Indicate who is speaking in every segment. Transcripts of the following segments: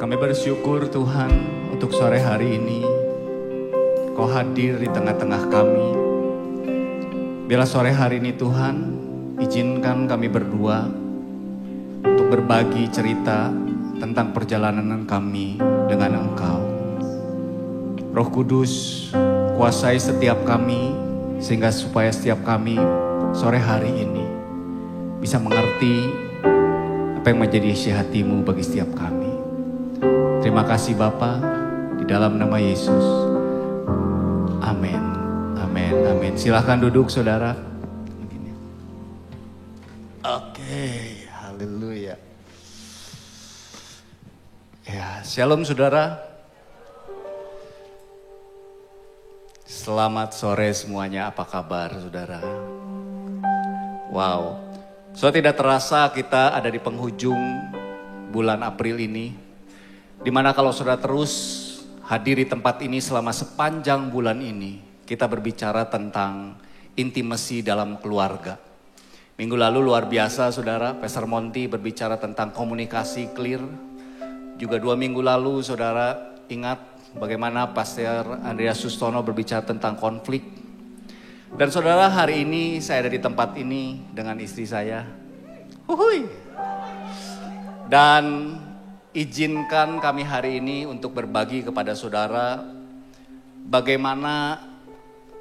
Speaker 1: Kami bersyukur Tuhan untuk sore hari ini Kau hadir di tengah-tengah kami. Bila sore hari ini Tuhan, izinkan kami berdua untuk berbagi cerita tentang perjalanan kami dengan Engkau. Roh Kudus, kuasai setiap kami sehingga supaya setiap kami sore hari ini bisa mengerti apa yang menjadi isi hati-Mu bagi setiap kami. Terima kasih Bapa, di dalam nama Yesus. Amin, amin, amin. Silahkan duduk saudara. Oke, haleluya. Ya, shalom saudara. Selamat sore semuanya, apa kabar saudara? Wow, so tidak terasa kita ada di penghujung bulan April ini, dimana kalau saudara terus hadir di tempat ini selama sepanjang bulan ini, kita berbicara tentang intimasi dalam keluarga. Minggu lalu luar biasa saudara, Pastor Monty berbicara tentang komunikasi clear. Juga 2 minggu lalu saudara ingat bagaimana Pastor Andreas Sustono berbicara tentang konflik. Dan saudara, hari ini saya ada di tempat ini dengan istri saya. Huhui. Dan izinkan kami hari ini untuk berbagi kepada saudara bagaimana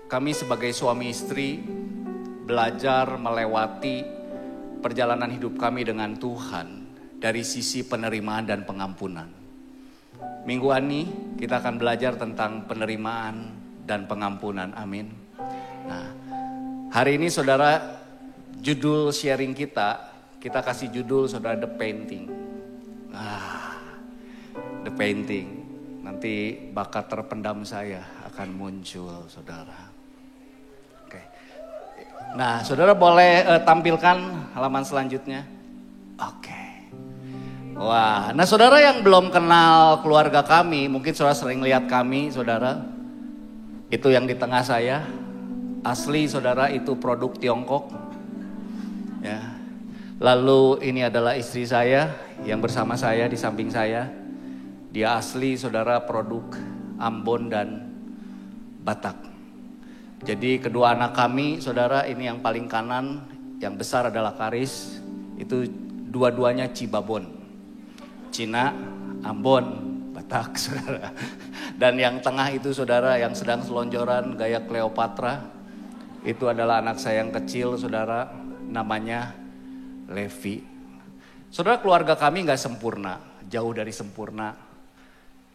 Speaker 1: kami sebagai suami istri belajar melewati perjalanan hidup kami dengan Tuhan dari sisi penerimaan dan pengampunan. Minggu ini kita akan belajar tentang penerimaan dan pengampunan, amin. Nah, hari ini saudara, judul sharing kita kasih judul saudara The Painting. The Painting, nanti bakat terpendam saya akan muncul saudara. Oke. Nah saudara boleh tampilkan halaman selanjutnya. Oke. Wah, nah saudara yang belum kenal keluarga kami, mungkin saudara sering lihat kami saudara. Itu yang di tengah saya, asli saudara itu produk Tiongkok. Ya. Lalu ini adalah istri saya yang bersama saya di samping saya. Dia asli saudara produk Ambon dan Batak. Jadi kedua anak kami saudara, ini yang paling kanan, yang besar adalah Karis. Itu dua-duanya Cibabon. Cina, Ambon, Batak saudara. Dan yang tengah itu saudara yang sedang selonjoran gaya Cleopatra. Itu adalah anak saya yang kecil saudara, namanya Levi. Saudara, keluarga kami gak sempurna, jauh dari sempurna.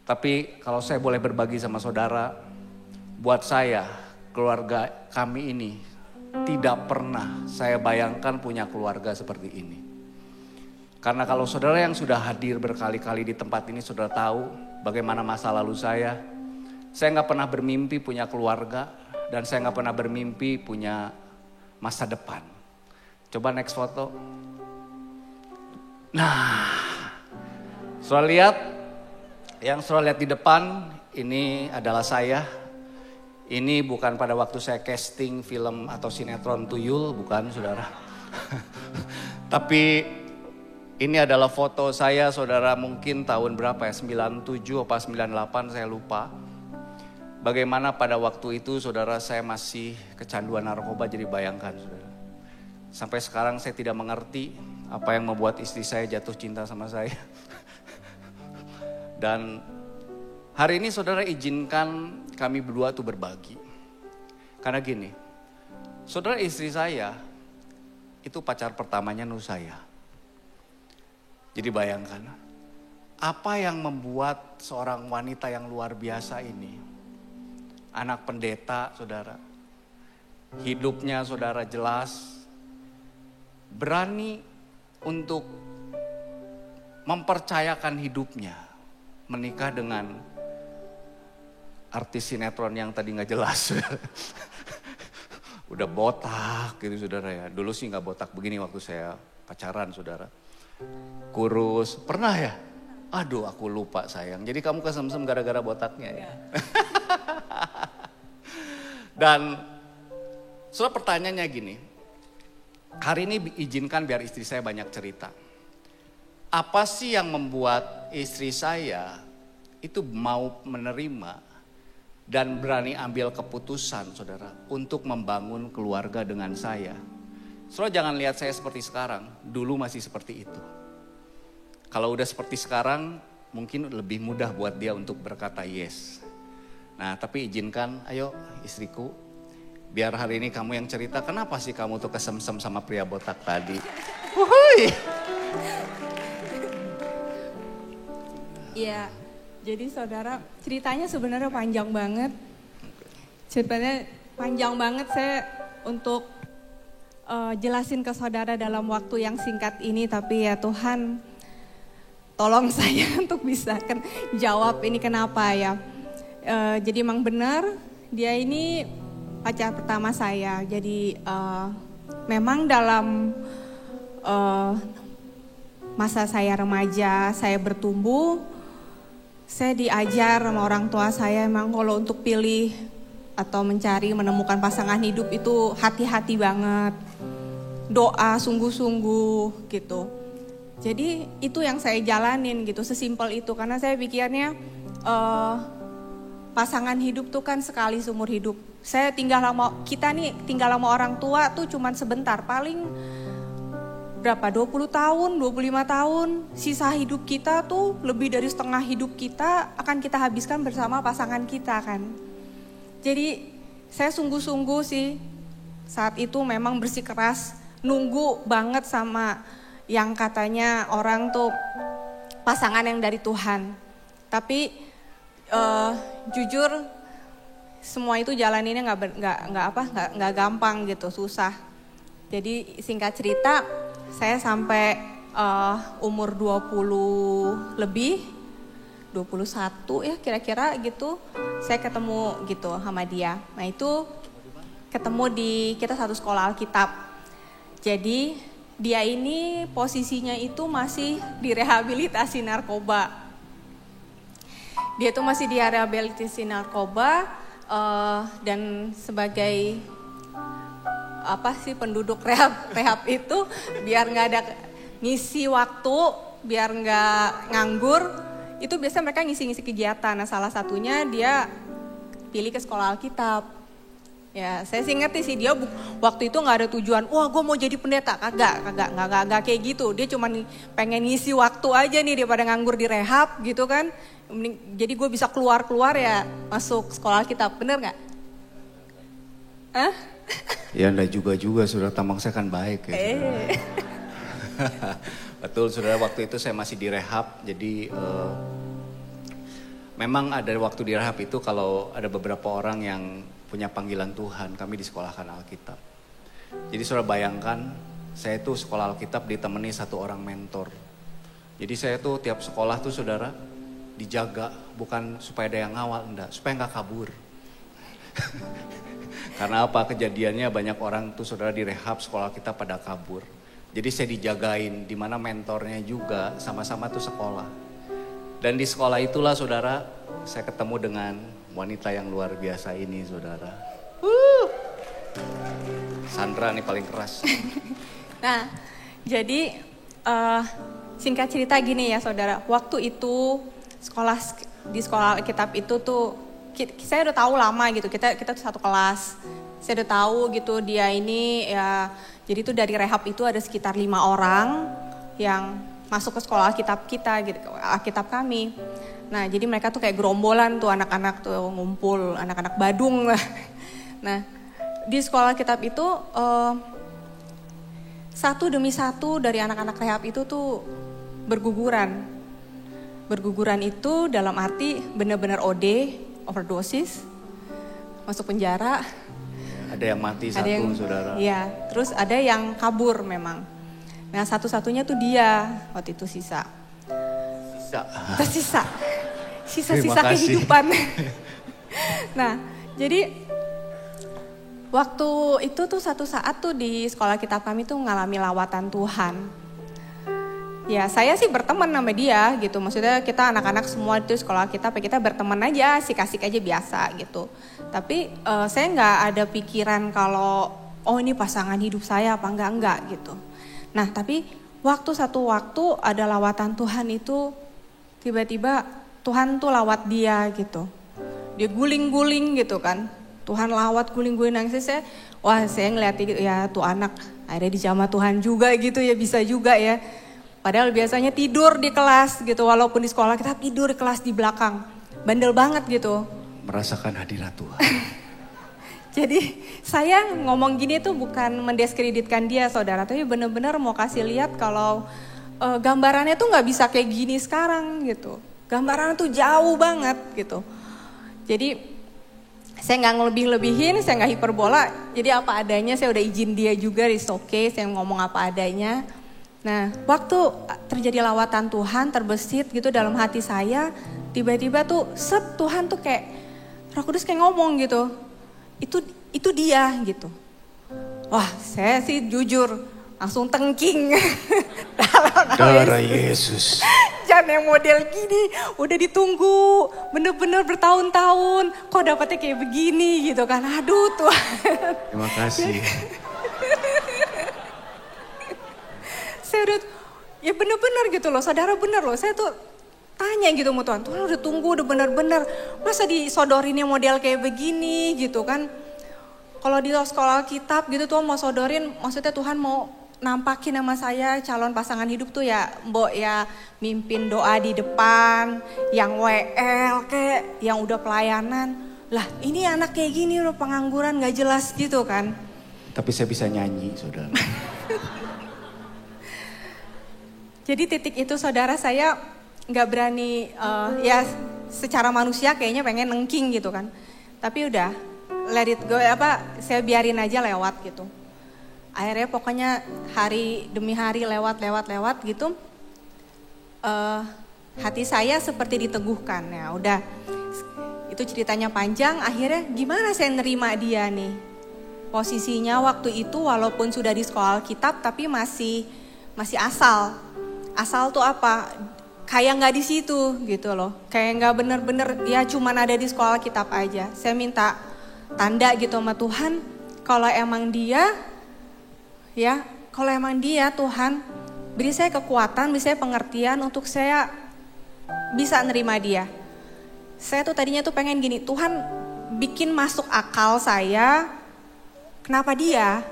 Speaker 1: Tapi kalau saya boleh berbagi sama saudara, buat saya keluarga kami ini tidak pernah saya bayangkan punya keluarga seperti ini. Karena kalau saudara yang sudah hadir berkali-kali di tempat ini saudara tahu bagaimana masa lalu saya gak pernah bermimpi punya keluarga dan saya gak pernah bermimpi punya masa depan. Coba next foto. Nah, saudara lihat, yang saudara lihat di depan ini adalah saya. Ini bukan pada waktu saya casting film atau sinetron Tuyul, bukan saudara. Tapi ini adalah foto saya saudara mungkin tahun berapa ya, 97 atau 98 saya lupa. Bagaimana pada waktu itu saudara saya masih kecanduan narkoba, jadi bayangkan saudara. Sampai sekarang saya tidak mengerti apa yang membuat istri saya jatuh cinta sama saya. Dan hari ini saudara izinkan kami berdua tuh berbagi. Karena gini, saudara istri saya itu pacar pertamanya saya. Jadi bayangkan, apa yang membuat seorang wanita yang luar biasa ini, anak pendeta saudara, hidupnya saudara jelas, berani untuk mempercayakan hidupnya menikah dengan artis sinetron yang tadi gak jelas. Udah botak gitu saudara ya. Dulu sih gak botak begini waktu saya pacaran saudara. Kurus, pernah ya? Aduh aku lupa sayang. Jadi kamu kesemsem gara-gara botaknya ya. Dan saudara, pertanyaannya gini. Hari ini izinkan biar istri saya banyak cerita. Apa sih yang membuat istri saya itu mau menerima dan berani ambil keputusan, saudara, untuk membangun keluarga dengan saya. Saudara jangan lihat saya seperti sekarang, dulu masih seperti itu. Kalau udah seperti sekarang, mungkin lebih mudah buat dia untuk berkata yes. Nah, tapi izinkan, ayo istriku, biar hari ini kamu yang cerita, kenapa sih kamu tuh kesemsem sama pria botak tadi? Wuhui.
Speaker 2: Iya. Jadi saudara, ceritanya sebenarnya panjang banget. Ceritanya panjang banget, saya untuk jelasin ke saudara dalam waktu yang singkat ini. Tapi ya Tuhan, tolong saya untuk bisa jawab ini kenapa ya. Jadi emang benar, dia ini pacar pertama saya. Jadi memang dalam masa saya remaja, saya bertumbuh, saya diajar sama orang tua saya emang kalau untuk pilih atau menemukan pasangan hidup itu hati-hati banget. Doa sungguh-sungguh gitu. Jadi itu yang saya jalanin gitu, sesimpel itu. Karena saya pikirnya pasangan hidup tuh kan sekali seumur hidup. Kita nih tinggal sama orang tua tuh cuman sebentar, paling berapa, 20 tahun, 25 tahun, sisa hidup kita tuh lebih dari setengah hidup kita akan kita habiskan bersama pasangan kita kan. Jadi saya sungguh-sungguh sih saat itu memang bersikeras, nunggu banget sama yang katanya orang tuh pasangan yang dari Tuhan. Tapi jujur semua itu jalaninnya nggak gampang gitu, susah. Jadi singkat cerita, saya sampai umur 20 lebih, 21 ya kira-kira gitu, saya ketemu gitu sama dia. Nah itu ketemu kita satu sekolah Alkitab. Jadi dia ini posisinya itu masih direhabilitasi narkoba. Dia tuh masih direhabilitasi narkoba dan sebagai penduduk rehab itu biar nggak ada ngisi waktu, biar nggak nganggur, itu biasa mereka ngisi-ngisi kegiatan. Nah salah satunya dia pilih ke sekolah Alkitab. Ya saya sih ngerti sih dia waktu itu nggak ada tujuan, wah gue mau jadi pendeta, kagak kayak gitu. Dia cuma pengen ngisi waktu aja nih daripada nganggur di rehab gitu kan. Jadi gue bisa keluar ya masuk sekolah Alkitab, bener nggak?
Speaker 1: Ya enggak juga saudara, tampang saya kan baik ya. Betul saudara, waktu itu saya masih di rehab. Jadi memang ada waktu di rehab itu kalau ada beberapa orang yang punya panggilan Tuhan, kami disekolahkan Alkitab. Jadi saudara bayangkan, saya tuh sekolah Alkitab ditemani satu orang mentor. Jadi saya tuh tiap sekolah tuh saudara dijaga, bukan supaya ada yang ngawal, enggak, supaya enggak kabur. Karena apa, kejadiannya banyak orang tuh saudara di rehab sekolah kita pada kabur. Jadi saya dijagain, di mana mentornya juga sama-sama tuh sekolah. Dan di sekolah itulah saudara, saya ketemu dengan wanita yang luar biasa ini saudara. Sandra nih paling keras.
Speaker 2: Nah, jadi singkat cerita gini ya saudara, waktu itu di sekolah Alkitab itu tuh saya udah tahu lama gitu, kita tuh satu kelas. Saya udah tahu gitu dia ini ya, jadi tuh dari rehab itu ada sekitar 5 orang yang masuk ke sekolah Alkitab kita gitu, Alkitab kami. Nah jadi mereka tuh kayak gerombolan tuh anak-anak tuh ngumpul, anak-anak Badung lah. Nah di sekolah Alkitab itu satu demi satu dari anak-anak rehab itu tuh berguguran. Berguguran itu dalam arti benar-benar OD, overdosis, masuk penjara.
Speaker 1: Ada yang mati satu saudara.
Speaker 2: Iya, terus ada yang kabur memang. Nah satu-satunya tuh dia waktu itu sisa. Sisa kehidupan. Nah jadi waktu itu tuh satu saat tuh di sekolah Alkitab kami tuh mengalami lawatan Tuhan. Ya saya sih berteman sama dia gitu, maksudnya kita anak-anak semua itu sekolah kita berteman aja, asik-asik aja biasa gitu. Tapi saya nggak ada pikiran kalau oh ini pasangan hidup saya apa enggak gitu. Nah tapi satu waktu ada lawatan Tuhan itu tiba-tiba Tuhan tuh lawat dia gitu. Dia guling-guling gitu kan. Tuhan lawat guling-guling nangis. Saya ngeliat gitu ya, tuh anak akhirnya dijamah Tuhan juga gitu ya, bisa juga ya. Padahal biasanya tidur di kelas gitu, walaupun di sekolah kita tidur di kelas di belakang. Bandel banget gitu.
Speaker 1: Merasakan hadirat Tuhan.
Speaker 2: Jadi saya ngomong gini tuh bukan mendiskreditkan dia saudara, tapi benar-benar mau kasih lihat kalau gambarannya tuh gak bisa kayak gini sekarang gitu. Gambarannya tuh jauh banget gitu. Jadi saya nggak ngelebih-lebihin, saya nggak hiperbola. Jadi apa adanya, saya udah izin dia juga, it's okay, saya ngomong apa adanya. Nah, waktu terjadi lawatan Tuhan terbesit gitu dalam hati saya, tiba-tiba tuh Tuhan tuh kayak Roh Kudus kayak ngomong gitu. Itu dia gitu. Wah, saya sih jujur langsung tengking.
Speaker 1: Darah Yesus.
Speaker 2: Jangan yang model gini, udah ditunggu bener-bener bertahun-tahun, kok dapetnya kayak begini gitu kan. Aduh Tuhan.
Speaker 1: Terima kasih.
Speaker 2: Saya udah, ya bener-bener gitu loh, saudara bener loh. Saya tuh tanya gitu sama Tuhan, Tuhan udah tunggu udah bener-bener, masa disodorinnya model kayak begini gitu kan. Kalau di sekolah Alkitab gitu Tuhan mau sodorin, maksudnya Tuhan mau nampakin sama saya calon pasangan hidup tuh ya mbok ya mimpin doa di depan, yang WL kayak yang udah pelayanan. Lah ini anak kayak gini udah pengangguran gak jelas gitu kan.
Speaker 1: Tapi saya bisa nyanyi saudara.
Speaker 2: Jadi titik itu saudara saya gak berani ya secara manusia kayaknya pengen nengking gitu kan. Tapi udah let it go saya biarin aja lewat gitu. Akhirnya pokoknya hari demi hari lewat gitu. Hati saya seperti diteguhkan. Ya udah, itu ceritanya panjang. Akhirnya gimana saya nerima dia nih. Posisinya waktu itu walaupun sudah di sekolah Alkitab tapi masih asal. Asal tuh apa? Kayak nggak di situ gitu loh. Kayak nggak bener-bener ya cuman ada di sekolah Alkitab aja. Saya minta tanda gitu sama Tuhan. Kalau emang dia Tuhan beri saya kekuatan, beri saya pengertian untuk saya bisa nerima dia. Saya tuh tadinya tuh pengen gini, Tuhan bikin masuk akal saya, kenapa dia?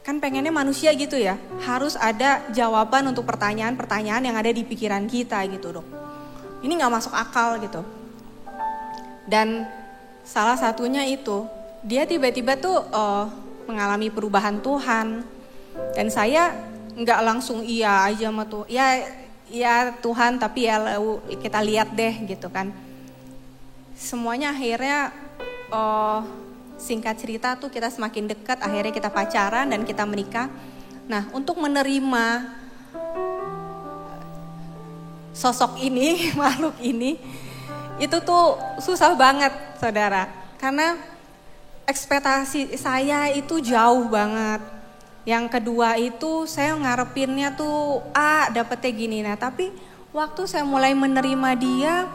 Speaker 2: Kan pengennya manusia gitu ya, harus ada jawaban untuk pertanyaan-pertanyaan yang ada di pikiran kita gitu dong. Ini gak masuk akal gitu. Dan salah satunya itu, dia tiba-tiba tuh mengalami perubahan Tuhan. Dan saya nggak langsung iya aja sama Tuhan. Ya Tuhan tapi ya kita lihat deh gitu kan. Semuanya akhirnya singkat cerita tuh kita semakin dekat. Akhirnya kita pacaran dan kita menikah. Nah untuk menerima sosok ini, makhluk ini, itu tuh susah banget saudara. Karena ekspektasi saya itu jauh banget. Yang kedua itu saya ngarepinnya tuh dapetnya gini. Nah tapi waktu saya mulai menerima dia,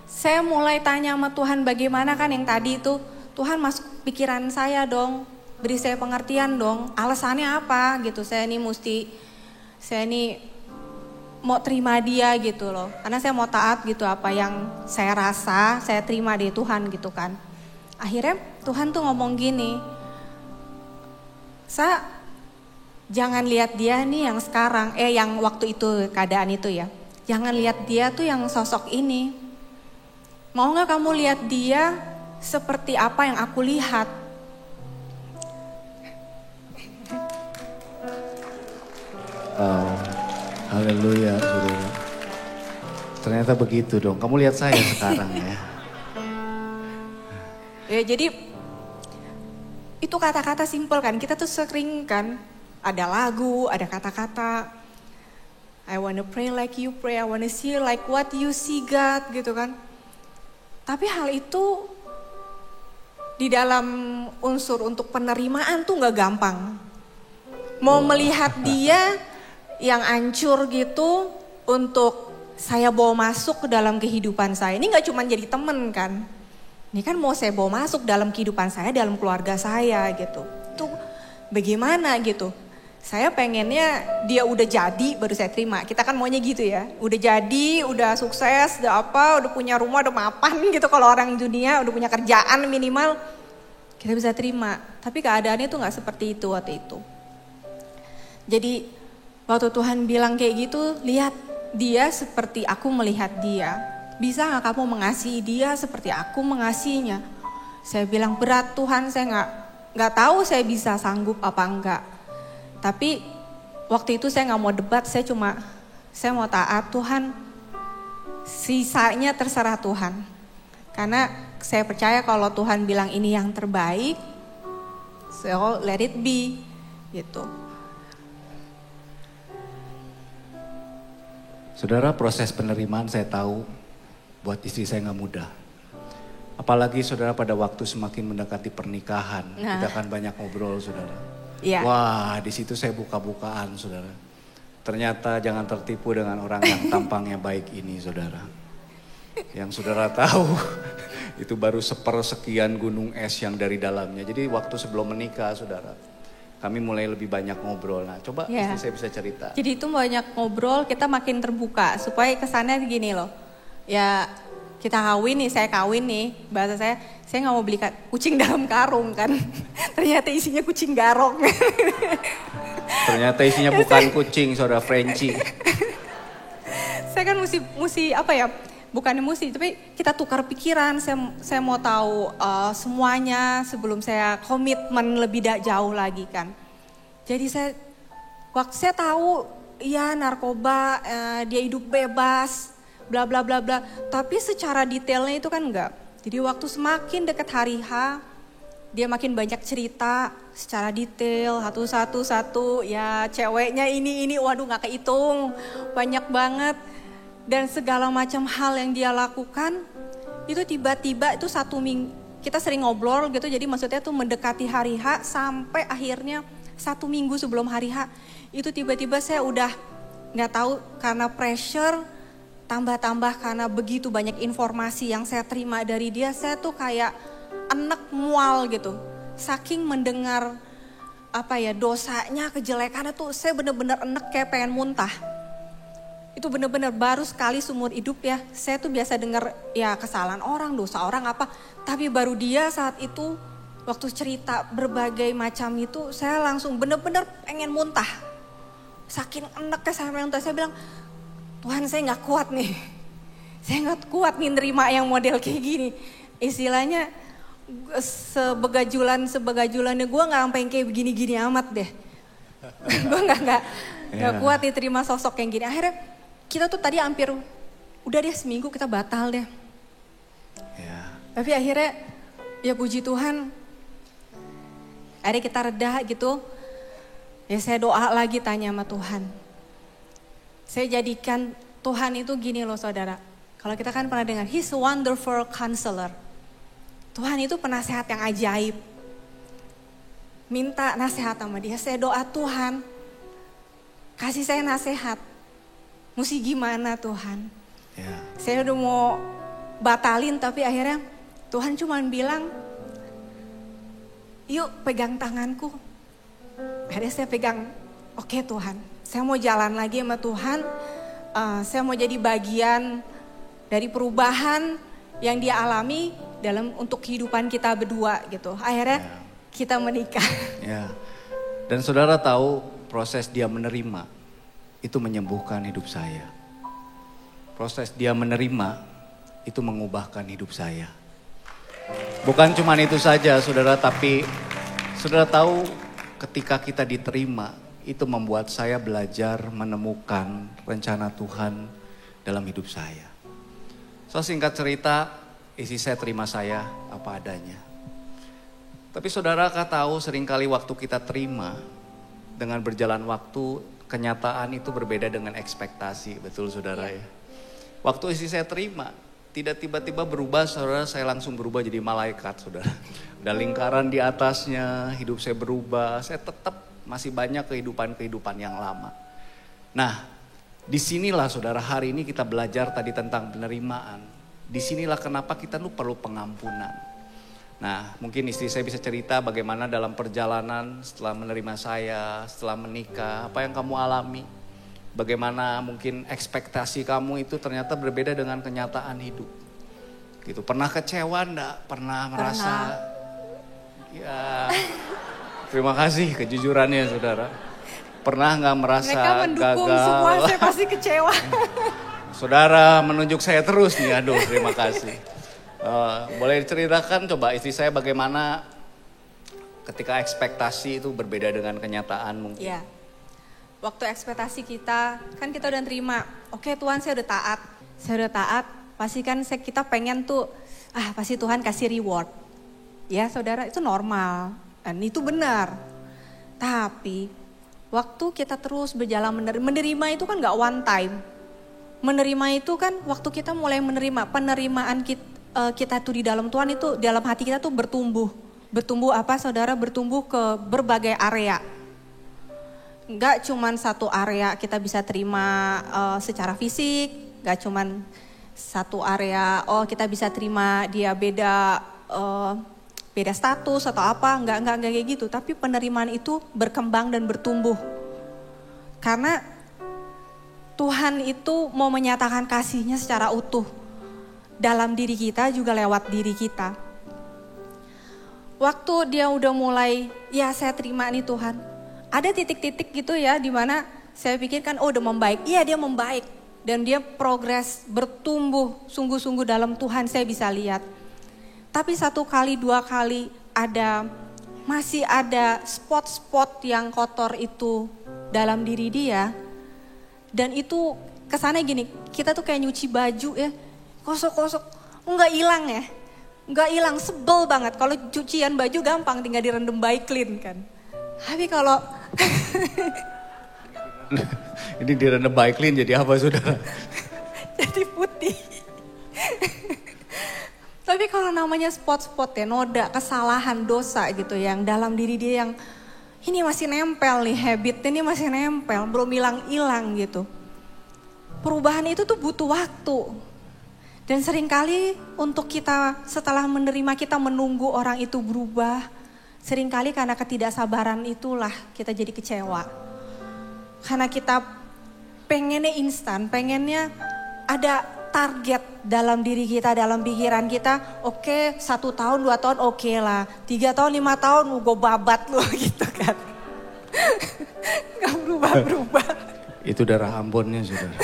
Speaker 2: saya mulai tanya sama Tuhan bagaimana kan yang tadi itu. Tuhan masuk pikiran saya dong, beri saya pengertian dong. Alasannya apa gitu, saya ini mau terima dia gitu loh. Karena saya mau taat gitu, apa yang saya rasa saya terima dari Tuhan gitu kan. Akhirnya Tuhan tuh ngomong gini, jangan lihat dia nih yang sekarang, yang waktu itu keadaan itu ya. Jangan lihat dia tuh yang sosok ini. Mau gak kamu lihat dia seperti apa yang aku lihat?
Speaker 1: Haleluya saudara. Ternyata begitu dong, kamu lihat saya sekarang ya.
Speaker 2: Ya jadi itu kata-kata simpel kan, kita tuh sering kan ada lagu, ada kata-kata I wanna pray like you pray, I wanna see like what you see God gitu kan. Tapi hal itu di dalam unsur untuk penerimaan tuh gak gampang. Mau melihat dia yang hancur gitu untuk saya bawa masuk ke dalam kehidupan saya. Ini gak cuma jadi temen kan. Ini kan mau saya bawa masuk dalam kehidupan saya, dalam keluarga saya gitu. Itu bagaimana gitu. Saya pengennya dia udah jadi baru saya terima. Kita kan maunya gitu ya. Udah jadi, udah sukses, udah punya rumah, udah mapan gitu. Kalau orang dunia udah punya kerjaan minimal, kita bisa terima. Tapi keadaannya tuh gak seperti itu waktu itu. Jadi waktu Tuhan bilang kayak gitu, lihat dia seperti aku melihat dia. Bisa gak kamu mengasihi dia seperti aku mengasihinya? Saya bilang berat Tuhan, saya gak tahu saya bisa sanggup apa enggak. Tapi waktu itu saya gak mau debat, saya mau taat Tuhan. Sisanya terserah Tuhan. Karena saya percaya kalau Tuhan bilang ini yang terbaik, so let it be gitu.
Speaker 1: Saudara, proses penerimaan saya tahu buat istri saya gak mudah. Apalagi saudara pada waktu semakin mendekati pernikahan, kita akan banyak ngobrol saudara.
Speaker 2: Yeah.
Speaker 1: Wah, di situ saya buka-bukaan saudara. Ternyata jangan tertipu dengan orang yang tampangnya baik ini saudara. Yang saudara tahu itu baru sepersekian gunung es yang dari dalamnya. Jadi waktu sebelum menikah saudara, kami mulai lebih banyak ngobrol. Nah coba istri saya bisa cerita.
Speaker 2: Jadi itu banyak ngobrol, kita makin terbuka supaya kesannya gini loh. Ya kita kawin nih, saya kawin nih, bahasa saya gak mau beli kucing dalam karung kan. Ternyata isinya kucing garong.
Speaker 1: Ternyata isinya bukan kucing, saudara Frenchie.
Speaker 2: Saya kan mesti apa ya, bukannya mesti, tapi kita tukar pikiran. Saya mau tahu semuanya sebelum saya komitmen lebih jauh lagi kan. Jadi waktu saya tahu, ya narkoba, dia hidup bebas, bla bla bla bla. Tapi secara detailnya itu kan enggak. Jadi waktu semakin dekat hari H, dia makin banyak cerita secara detail, satu, ya ceweknya ini, waduh gak kehitung, banyak banget. Dan segala macam hal yang dia lakukan, itu tiba-tiba itu 1 minggu, kita sering ngobrol gitu, jadi maksudnya tuh mendekati hari H sampai akhirnya 1 minggu sebelum hari H, itu tiba-tiba saya udah gak tahu karena pressure, tambah-tambah karena begitu banyak informasi yang saya terima dari dia, saya tuh kayak enek mual gitu. Saking mendengar dosanya, kejelekannya tuh saya bener-bener enek kayak pengen muntah. Itu bener-bener baru sekali seumur hidup ya, saya tuh biasa dengar ya kesalahan orang, dosa orang apa. Tapi baru dia saat itu waktu cerita berbagai macam itu, saya langsung bener-bener pengen muntah. Saking eneknya saya muntah, saya bilang, Tuhan saya gak kuat nih. Saya gak kuat nih nerima yang model kayak gini. Istilahnya sebegajulannya gue gak sampai kayak begini-gini amat deh. Gue gak kuat nih terima sosok yang gini. Akhirnya kita tuh tadi hampir, udah deh seminggu kita batal deh. Tapi akhirnya ya puji Tuhan, akhirnya kita reda gitu. Ya saya doa lagi tanya sama Tuhan. Saya jadikan Tuhan itu gini loh saudara. Kalau kita kan pernah dengar, He's a wonderful counselor. Tuhan itu penasehat yang ajaib. Minta nasihat sama dia. Saya doa Tuhan, kasih saya nasihat. Mesti gimana Tuhan? Saya udah mau batalin tapi akhirnya Tuhan cuma bilang, yuk pegang tanganku. Akhirnya saya pegang, oke Tuhan. Saya mau jalan lagi sama Tuhan, saya mau jadi bagian dari perubahan yang dia alami untuk kehidupan kita berdua gitu. Akhirnya kita menikah.
Speaker 1: Dan saudara tahu proses dia menerima itu menyembuhkan hidup saya. Proses dia menerima itu mengubahkan hidup saya. Bukan cuma itu saja saudara, tapi saudara tahu ketika kita diterima, itu membuat saya belajar menemukan rencana Tuhan dalam hidup saya. So singkat cerita, istri saya terima saya apa adanya. Tapi saudara tahu seringkali waktu kita terima, dengan berjalan waktu, kenyataan itu berbeda dengan ekspektasi, betul saudara ya. Waktu istri saya terima, tidak tiba-tiba berubah saudara, saya langsung berubah jadi malaikat saudara. Ada lingkaran di atasnya, hidup saya berubah, saya tetap masih banyak kehidupan yang lama. Nah, disinilah saudara hari ini kita belajar tadi tentang penerimaan. Disinilah kenapa kita perlu pengampunan. Nah, mungkin istri saya bisa cerita bagaimana dalam perjalanan setelah menerima saya, setelah menikah, apa yang kamu alami. Bagaimana mungkin ekspektasi kamu itu ternyata berbeda dengan kenyataan hidup. Gitu. Pernah kecewa enggak? Pernah merasa? Ya, terima kasih kejujurannya saudara. Pernah nggak merasa gagal?
Speaker 2: Mereka mendukung semua, saya pasti kecewa.
Speaker 1: Saudara menunjuk saya terus nih, aduh terima kasih. Boleh diceritakan coba istri saya bagaimana ketika ekspektasi itu berbeda dengan kenyataan mungkin?
Speaker 2: Iya. Waktu ekspektasi kita, kan kita udah terima, oke Tuhan saya udah taat, pasti kan kita pengen tuh, pasti Tuhan kasih reward. Ya saudara, itu normal, dan itu benar. Tapi, waktu kita terus berjalan menerima itu kan gak one time. Menerima itu kan waktu kita mulai menerima, penerimaan kita tuh di dalam Tuhan itu, dalam hati kita tuh bertumbuh. Bertumbuh apa saudara? Bertumbuh ke berbagai area. Gak cuman satu area kita bisa terima secara fisik, gak cuman satu area kita bisa terima dia beda status atau apa, enggak kayak gitu. Tapi penerimaan itu berkembang dan bertumbuh. Karena Tuhan itu mau menyatakan kasih-Nya secara utuh dalam diri kita juga lewat diri kita. Waktu dia udah mulai, ya saya terima nih Tuhan. Ada titik-titik gitu ya di mana saya pikirkan udah membaik. Iya dia membaik dan dia progres bertumbuh sungguh-sungguh dalam Tuhan saya bisa lihat. Tapi 1 kali 2 kali masih ada spot-spot yang kotor itu dalam diri dia. Dan itu kesannya gini, kita tuh kayak nyuci baju ya, kosok-kosok, nggak hilang ya. Nggak hilang, sebel banget. Kalau cucian baju gampang tinggal direndam by clean kan. Tapi kalau
Speaker 1: ini direndam by clean jadi apa saudara?
Speaker 2: Jadi putih. Tapi kalau namanya spot-spot ya, noda, kesalahan, dosa gitu yang dalam diri dia yang ini masih nempel nih, habit ini masih nempel, belum hilang-hilang gitu. Perubahan itu tuh butuh waktu. Dan seringkali untuk kita setelah menerima kita menunggu orang itu berubah. Seringkali karena ketidaksabaran itulah kita jadi kecewa. Karena kita pengennya instan, pengennya ada target dalam diri kita, dalam pikiran kita, oke 1 tahun, 2 tahun oke lah. 3 tahun, 5 tahun gue babat loh gitu kan. Gak berubah-berubah.
Speaker 1: Itu darah Ambonnya saudara,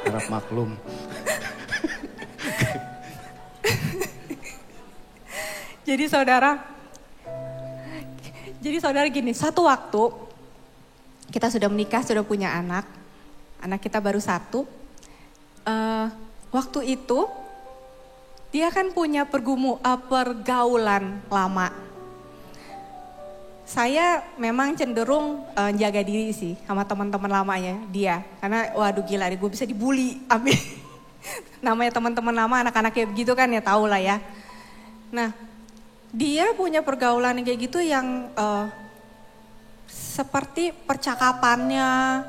Speaker 1: harap maklum.
Speaker 2: Jadi saudara gini, satu waktu kita sudah menikah, sudah punya anak kita baru 1. Waktu itu dia kan punya pergaulan lama. Saya memang cenderung jaga diri sih sama teman-teman lamanya dia. Karena waduh gila gue bisa dibully. Amin. Namanya teman-teman lama anak-anak kayak begitu kan ya tau lah ya. Nah dia punya pergaulan kayak gitu yang seperti percakapannya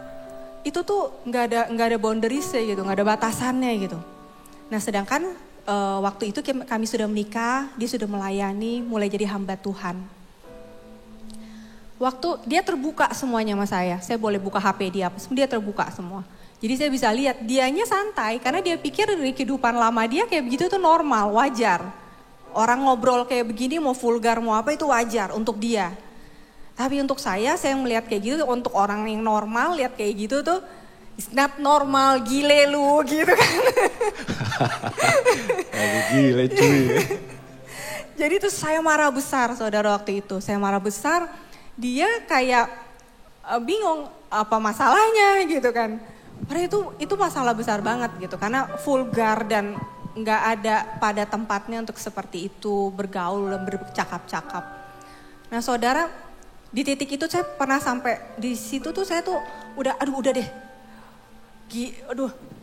Speaker 2: itu tuh nggak ada boundariesnya gitu, nggak ada batasannya gitu. Nah sedangkan waktu itu kami sudah menikah, dia sudah melayani, mulai jadi hamba Tuhan. Waktu dia terbuka semuanya sama saya boleh buka HP dia, dia terbuka semua. Jadi saya bisa lihat dianya santai karena dia pikir dari kehidupan lama dia kayak begitu tuh normal, wajar. Orang ngobrol kayak begini mau vulgar mau apa itu wajar untuk dia. Tapi untuk saya melihat kayak gitu untuk orang yang normal lihat kayak gitu tuh it's not normal, gile lu gitu kan.
Speaker 1: Gile cuy.
Speaker 2: Jadi tuh saya marah besar saudara waktu itu. Saya marah besar, dia kayak bingung apa masalahnya gitu kan. Padahal itu masalah besar banget gitu karena vulgar dan nggak ada pada tempatnya untuk seperti itu bergaul dan bercakap-cakap. Nah saudara di titik itu saya pernah sampai di situ tuh saya tuh udah deh.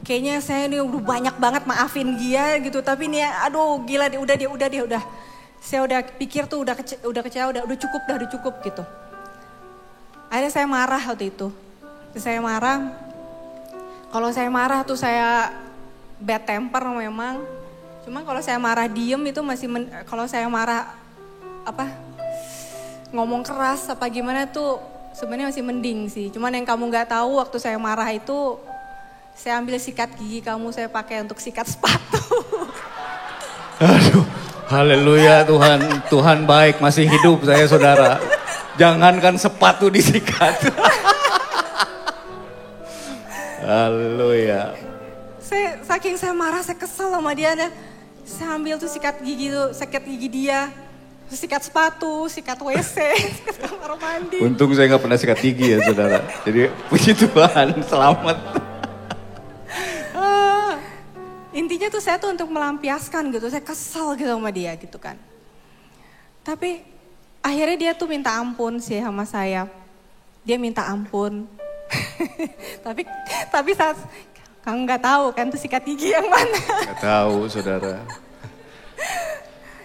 Speaker 2: Kayaknya saya ini udah banyak banget maafin dia gitu tapi nih gila deh udah. Saya udah pikir tuh udah kecewa udah cukup gitu. Akhirnya saya marah waktu itu. Saya marah. Kalau saya marah tuh saya bad temper memang. Cuma kalau saya marah diem itu masih kalau saya marah ngomong keras apa gimana tuh sebenarnya masih mending sih. Cuman yang kamu nggak tahu waktu saya marah itu saya ambil sikat gigi kamu, saya pakai untuk sikat sepatu.
Speaker 1: Aduh, haleluya Tuhan. Tuhan baik, masih hidup saya saudara. Jangankan sepatu disikat. Haleluya.
Speaker 2: Saking saya marah, saya kesel sama dia. Saya ambil tuh sikat gigi dia. Sikat sepatu, sikat WC, sikat kamar mandi.
Speaker 1: Untung saya nggak pernah sikat gigi ya saudara. Jadi puji Tuhan, selamat.
Speaker 2: Intinya tuh saya tuh untuk melampiaskan gitu, saya kesel gitu sama dia gitu kan. Tapi akhirnya dia tuh minta ampun sih sama saya. Dia minta ampun. tapi saat kamu nggak tahu kan tuh sikat gigi yang mana.
Speaker 1: Nggak tahu saudara.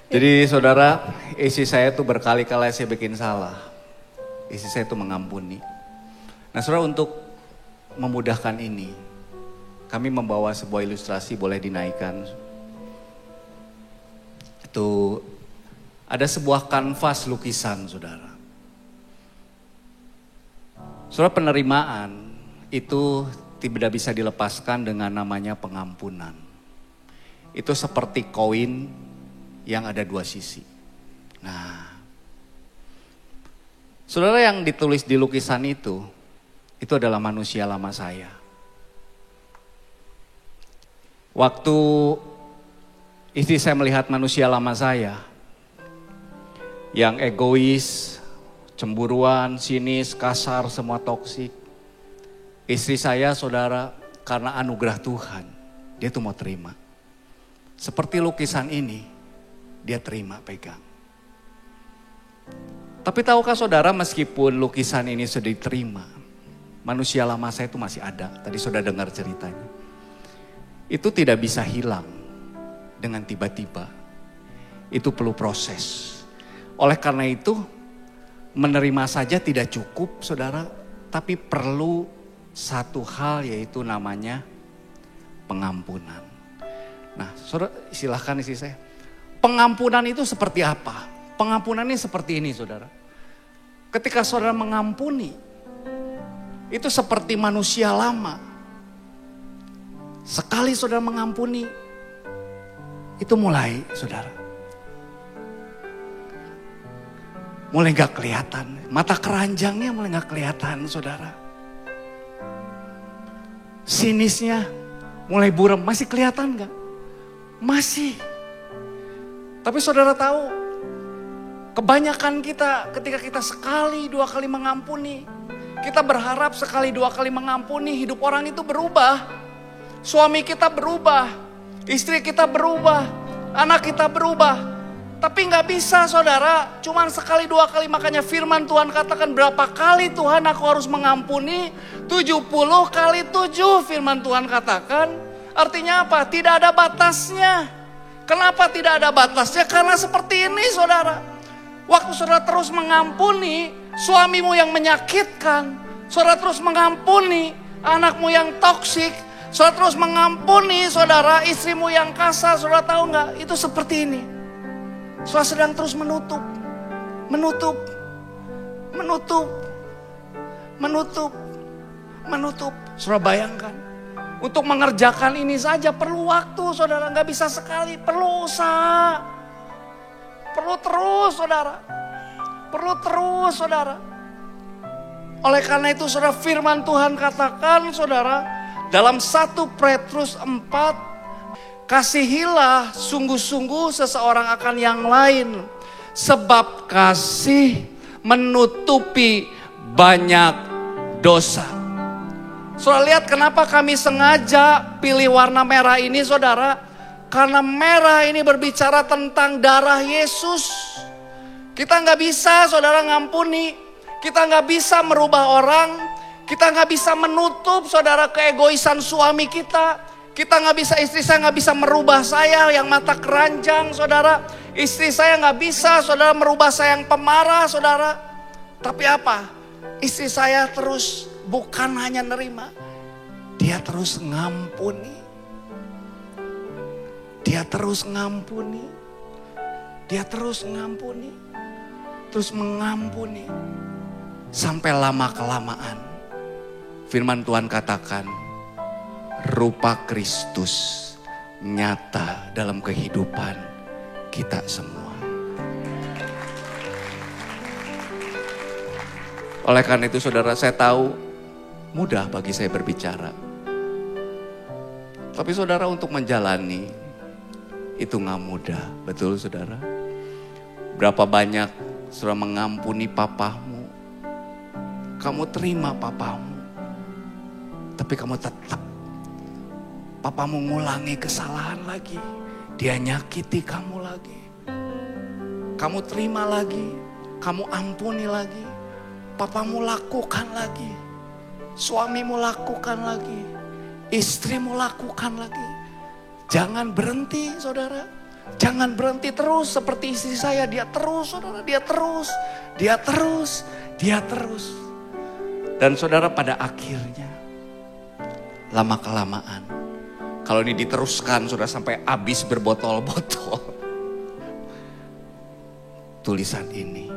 Speaker 1: Jadi saudara, istri saya tuh berkali-kali saya bikin salah. Istri saya tuh mengampuni. Nah saudara, untuk memudahkan ini, kami membawa sebuah ilustrasi, boleh dinaikkan. Itu ada sebuah kanvas lukisan saudara. Saudara, penerimaan itu tidak bisa dilepaskan dengan namanya pengampunan. Itu seperti koin yang ada dua sisi. Nah, saudara, yang ditulis di lukisan itu adalah manusia lama saya. Waktu istri saya melihat manusia lama saya yang egois, cemburuan, sinis, kasar, semua toksik. Istri saya saudara, karena anugerah Tuhan, dia tuh mau terima. Seperti lukisan ini, dia terima, pegang. Tapi tahukah saudara, meskipun lukisan ini sudah diterima, manusia lama saya itu masih ada. Tadi sudah dengar ceritanya. Itu tidak bisa hilang dengan tiba-tiba. Itu perlu proses. Oleh karena itu, menerima saja tidak cukup saudara, tapi perlu satu hal, yaitu namanya pengampunan. Nah saudara, silahkan isi saya. Pengampunan itu seperti apa? Pengampunan ini seperti ini saudara. Ketika saudara mengampuni, itu seperti manusia lama. Sekali saudara mengampuni, itu mulai saudara. Mulai gak kelihatan. Mata keranjangnya mulai gak kelihatan saudara. Sinisnya mulai buram. Masih kelihatan gak? Masih. Tapi saudara tahu, kebanyakan kita ketika kita sekali dua kali mengampuni, kita berharap sekali dua kali mengampuni hidup orang itu berubah. Suami kita berubah, istri kita berubah, anak kita berubah. Tapi gak bisa saudara, cuman sekali dua kali. Makanya firman Tuhan katakan, berapa kali Tuhan aku harus mengampuni? 70 kali 7 firman Tuhan katakan. Artinya apa? Tidak ada batasnya. Kenapa tidak ada batasnya? Karena seperti ini saudara. Waktu saudara terus mengampuni suamimu yang menyakitkan, saudara terus mengampuni anakmu yang toksik, saudara terus mengampuni saudara istrimu yang kasar, saudara tahu gak? Itu seperti ini. Saudara sedang terus menutup. Saudara bayangkan. Untuk mengerjakan ini saja perlu waktu saudara, gak bisa sekali, perlu usaha. Perlu terus saudara. Oleh karena itu saudara, firman Tuhan katakan saudara, dalam 1 Petrus 4, kasihilah sungguh-sungguh seseorang akan yang lain, sebab kasih menutupi banyak dosa. Saudara lihat kenapa kami sengaja pilih warna merah ini saudara. Karena merah ini berbicara tentang darah Yesus. Kita gak bisa saudara ngampuni. Kita gak bisa merubah orang. Kita gak bisa menutup saudara keegoisan suami kita. Kita gak bisa, istri saya gak bisa merubah saya yang mata keranjang saudara. Istri saya gak bisa saudara merubah saya yang pemarah saudara. Tapi apa? Istri saya terus bukan hanya nerima, dia terus ngampuni. Dia terus ngampuni. terus mengampuni. Sampai lama-kelamaan firman Tuhan katakan, rupa Kristus nyata dalam kehidupan kita semua. Oleh karena itu saudara, saya tahu mudah bagi saya berbicara. Tapi saudara, untuk menjalani itu gak mudah, betul saudara? Berapa banyak saudara mengampuni papamu, kamu terima papamu, tapi kamu tetap, papamu ngulangi kesalahan lagi, dia nyakiti kamu lagi. Kamu terima lagi, kamu ampuni lagi, papamu lakukan lagi, suamimu lakukan lagi, istrimu lakukan lagi. Jangan berhenti saudara, jangan berhenti terus seperti istri saya, dia terus saudara, dia terus, dia terus, dia terus. Dan saudara, pada akhirnya lama-kelamaan, kalau ini diteruskan sudah sampai habis berbotol-botol, tulisan ini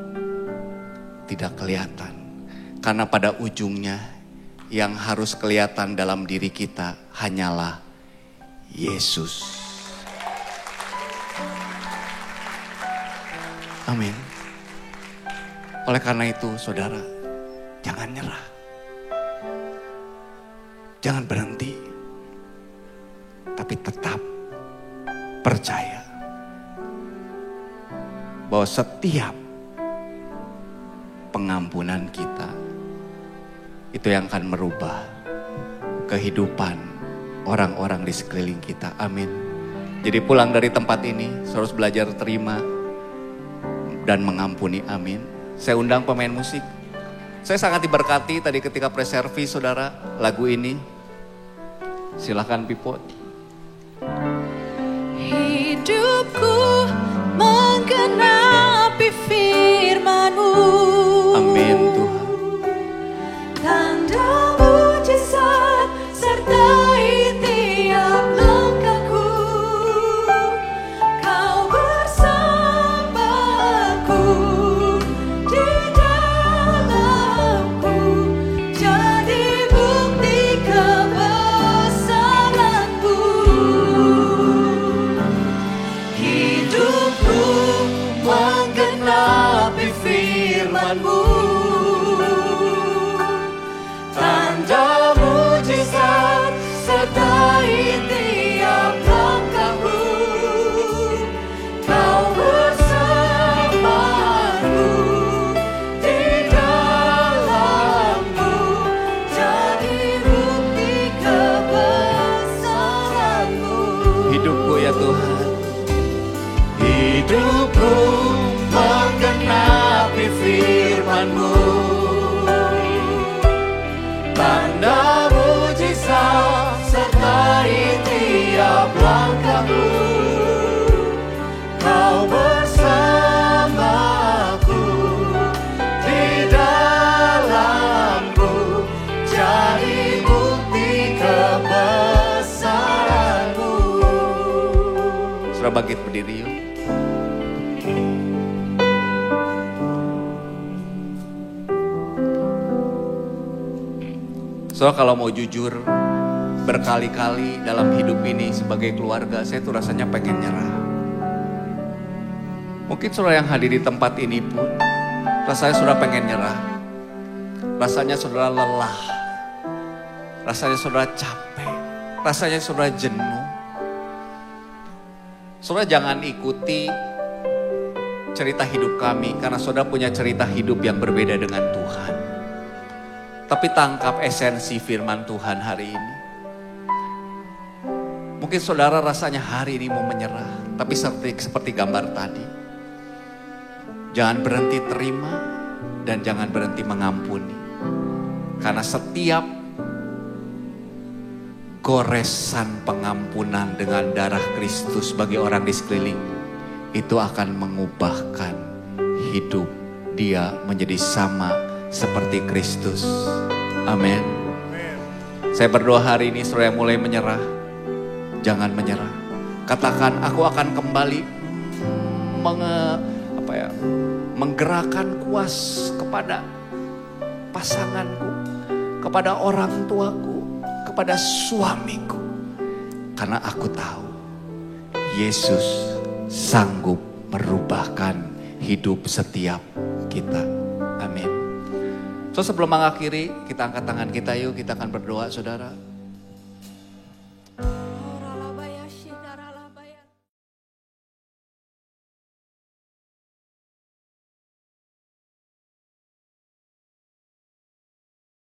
Speaker 1: tidak kelihatan. Karena pada ujungnya yang harus kelihatan dalam diri kita hanyalah Yesus. Amin. Oleh karena itu saudara, jangan nyerah. Jangan berhenti, tapi tetap percaya bahwa setiap pengampunan kita itu yang akan merubah kehidupan orang-orang di sekeliling kita. Amin. Jadi pulang dari tempat ini, saudara harus belajar terima dan mengampuni. Amin. Saya undang pemain musik. Saya sangat diberkati tadi ketika pre-service saudara, lagu ini. Silakan Pipo.
Speaker 3: Hidupku menggenapi firman-Mu.
Speaker 1: Amin Tuhan.
Speaker 3: Tanda mujizat sertai tiap langkahku. Kau bersamaku di dalamku, jadi bukti kebesaran-Mu. Hidupku menggenapi firman-Mu. Tanda mujizat sertai tiap langkahku. Kau bersamaku di dalamku, jadi bukti kebesaran-Mu.
Speaker 1: Hidupku ya Tuhan.
Speaker 3: Hidupku menggenapi firman-Mu. Tanda mujizat sertai tiap langkahku. Kau bersamaku di dalamku, jadi bukti kebesaran-Mu.
Speaker 1: Saudara bangkit berdiri yuk. Saudara kalau mau jujur, berkali-kali dalam hidup ini sebagai keluarga, saya tuh rasanya pengen nyerah. Mungkin saudara yang hadir di tempat ini pun, rasanya saudara pengen nyerah. Rasanya saudara lelah. Rasanya saudara capek. Rasanya saudara jenuh. Saudara jangan ikuti cerita hidup kami, karena saudara punya cerita hidup yang berbeda dengan Tuhan. Tapi tangkap esensi firman Tuhan hari ini. Mungkin saudara rasanya hari ini mau menyerah, tapi seperti gambar tadi. Jangan berhenti terima dan jangan berhenti mengampuni. Karena setiap goresan pengampunan dengan darah Kristus bagi orang di sekeliling, itu akan mengubahkan hidup dia menjadi sama seperti Kristus. Amin. Saya berdoa hari ini saudara yang mulai menyerah, jangan menyerah. Katakan, aku akan kembali menggerakkan kuas kepada pasanganku, kepada orang tuaku, kepada suamiku. Karena aku tahu Yesus sanggup merubahkan hidup setiap kita. Amin. So sebelum mengakhiri, kita angkat tangan kita yuk, kita akan berdoa saudara.